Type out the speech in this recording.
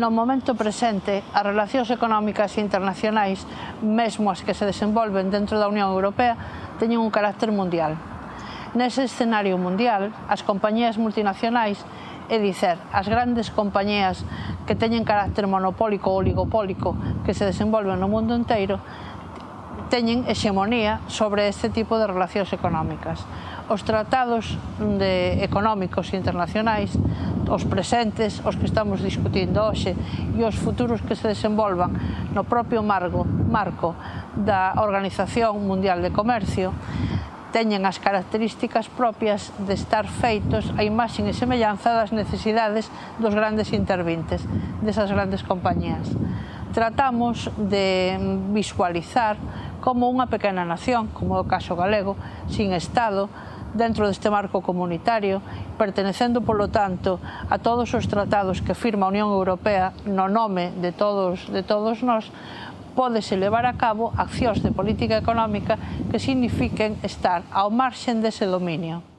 No momento presente, as relacións económicas internacionais, mesmo as que se desenvolven dentro da Unión Europea, teñen un carácter mundial. Nese escenario mundial, as compañías multinacionais, é dicer, as grandes compañías que teñen carácter monopólico ou oligopólico que se desenvolven no mundo inteiro, teñen hexemonía sobre este tipo de relacións económicas. Os tratados económicos internacionais, os presentes, os que estamos discutindo hoxe, e os futuros que se desenvolvan no propio marco da Organización Mundial de Comercio, teñen as características propias de estar feitos a imaxe e semellanza das necesidades dos grandes intervintes, desas grandes compañías. Tratamos de visualizar como unha pequena nación, como é o caso galego, sin Estado, dentro deste marco comunitario, pertenecendo, polo tanto, a todos os tratados que firma a Unión Europea no nome de todos nós, pódese levar a cabo accións de política económica que signifiquen estar ao marxen dese dominio.